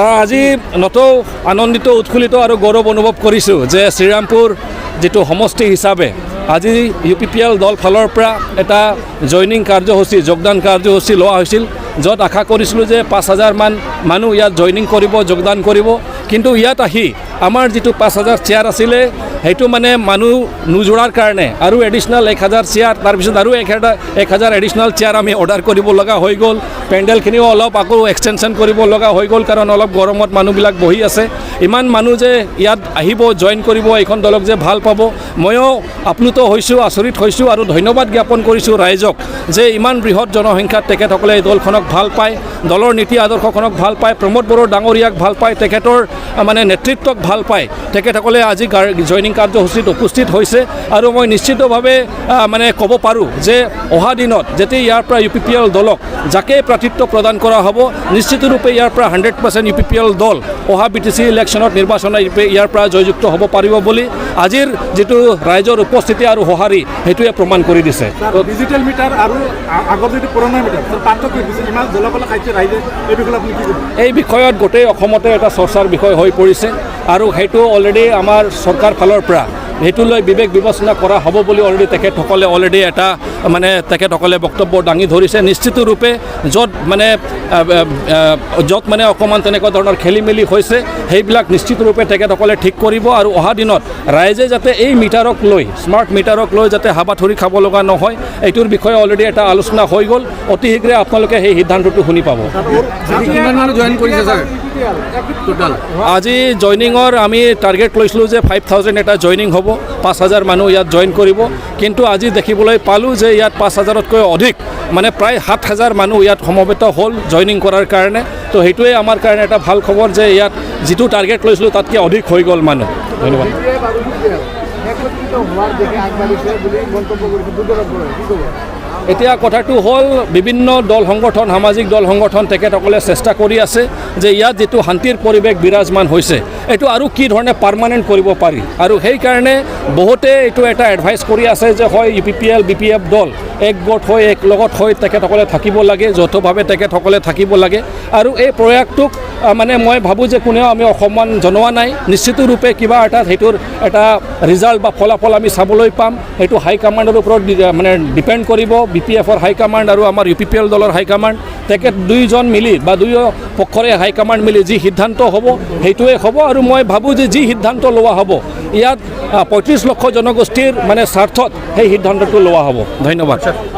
আজি নতৌ আনন্দিত উৎফুল্লিত আৰু গৌৰৱ অনুভৱ কৰিছোঁ যে শ্ৰীৰামপুৰ যিটো সমষ্টি হিচাপে আজি UPPL দল ফালৰ পৰা এটা জইনিং কাৰ্যসূচী যোগদান কাৰ্যসূচী লোৱা হৈছিল য'ত আশা কৰিছিলোঁ যে 5,000 মান মানুহ ইয়াত জইনিং কৰিব যোগদান কৰিব কিন্তু ইয়াত আহি আমাৰ যিটো 5,000 চেয়াৰ আছিলে সেইটো মানে মানুহ নোজোৰাৰ কাৰণে আৰু এডিশ্যনেল 1,000 চেয়াৰ তাৰপিছত আৰু 1,000 এডিশ্যনেল চেয়াৰ আমি অৰ্ডাৰ কৰিব লগা হৈ গ'ল পেণ্ডেলখিনিও অলপ আকৌ এক্সটেনশ্যন কৰিব লগা হৈ গ'ল কাৰণ অলপ গৰমত মানুহবিলাক বহি আছে ইমান মানুহ যে ইয়াত আহিব জইন কৰিব এইখন দলক যে ভাল পাব ময়ো আপ্লুত হৈছোঁ আচৰিত হৈছোঁ আৰু ধন্যবাদ জ্ঞাপন কৰিছোঁ ৰাইজক যে ইমান বৃহৎ জনসংখ্যাত তেখেতসকলে এই দলখনক ভাল পায় দলৰ নীতি আদৰ্শখনক ভাল পায় প্ৰমোদ বড়ো ডাঙৰীয়াক ভাল পায় তেখেতৰ মানে নেতৃত্বক ভাল পায় তেখেতসকলে আজি জইনিং কাৰ্যসূচীত উপস্থিত হৈছে আৰু মই নিশ্চিতভাৱে মানে ক'ব পাৰোঁ যে অহা দিনত যেতিয়া ইয়াৰ পৰা UPPL দলক যাকে প্ৰাৰ্থিত্ব প্ৰদান কৰা হ'ব নিশ্চিতৰূপে ইয়াৰ পৰা 100% UPPL দল অহা BTC ইলেকশ্যনত নিৰ্বাচনত ইয়াৰ পৰা জয়যুক্ত হ'ব পাৰিব বুলি আজিৰ যিটো ৰাইজৰ উপস্থিতি আৰু সঁহাৰি সেইটোৱে প্ৰমাণ কৰি দিছে ডিজিটেল মিটাৰ আৰু আগৰ যিটো পুৰণা মিটাৰ পাৰ্থক্য ইমান জলকলা খাইছে ৰাইজে এই বিষয়ে আপুনি কি ক'ব এই বিষয়ত গোটেই অসমতে এটা চৰ্চাৰ বিষয় হৈ পৰিছে আৰু সেইটো অলৰেডি আমাৰ চৰকাৰ ফালৰ পৰা সেইটো লৈ বিবেক বিবেচনা কৰা হ'ব বুলি অলৰেডি তেখেতসকলে অলৰেডি এটা মানে তেখেতসকলে বক্তব্য দাঙি ধৰিছে নিশ্চিতৰূপে য'ত মানে অকণমান তেনেকুৱা ধৰণৰ খেলি মেলি হৈছে সেইবিলাক নিশ্চিতৰূপে তেখেতসকলে ঠিক কৰিব আৰু অহা দিনত ৰাইজে যাতে এই মিটাৰক লৈ স্মাৰ্ট মিটাৰক লৈ যাতে হাবাথুৰি খাব লগা নহয় এইটোৰ বিষয়ে অলৰেডি এটা আলোচনা হৈ গ'ল অতি শীঘ্ৰে আপোনালোকে সেই সিদ্ধান্তটো শুনি পাব আজি জইনিঙৰ আমি টাৰ্গেট লৈছিলোঁ যে 5,000 এটা জইনিং হ'ব 5,000 মানুহ ইয়াত জইন কৰিব কিন্তু আজি দেখিবলৈ পালোঁ যে ইয়াত 5,000তকৈ অধিক মানে প্ৰায় 7,000 মানুহ ইয়াত সমবেত হ'ল জইনিং কৰাৰ কাৰণে তো সেইটোৱে আমাৰ কাৰণে এটা ভাল খবৰ যে ইয়াত যিটো টাৰ্গেট লৈছিলোঁ তাতকৈ অধিক হৈ গ'ল মানুহ ধন্যবাদ এতিয়া কথাটো হ'ল বিভিন্ন দল সংগঠন সামাজিক দল সংগঠন তেখেতসকলে চেষ্টা কৰি আছে যে ইয়াত যিটো শান্তিৰ পৰিৱেশ বিৰাজমান হৈছে এইটো আৰু কি ধৰণে পাৰ্মানেণ্ট কৰিব পাৰি আৰু সেইকাৰণে বহুতে এইটো এটা এডভাইচ কৰি আছে যে হয় UPPL BPF দল একগোট হৈ এক লগত হৈ তেখেতসকলে থাকিব লাগে যৌথভাৱে তেখেতসকলে থাকিব লাগে আৰু এই প্ৰয়াসটোক মানে মই ভাবোঁ যে কোনেও আমি অসন্মান জনোৱা নাই নিশ্চিতৰূপে কিবা এটা সেইটোৰ এটা ৰিজাল্ট বা ফলাফল আমি চাবলৈ পাম সেইটো হাইকমাণ্ডৰ ওপৰত মানে ডিপেণ্ড কৰিব BPFৰ হাইকমাণ্ড আৰু আমাৰ UPPL দলৰ হাইকমাণ্ড তেখেত দুয়োজন মিলি বা দুয়ো পক্ষৰে হাইকমাণ্ড মিলি যি সিদ্ধান্ত হ'ব সেইটোৱে হ'ব আৰু মই ভাবোঁ যে যি সিদ্ধান্ত লোৱা হ'ব ইয়াত 35 লক্ষ জনগোষ্ঠীৰ মানে স্বাৰ্থত সেই সিদ্ধান্তটো লোৱা হ'ব ধন্যবাদ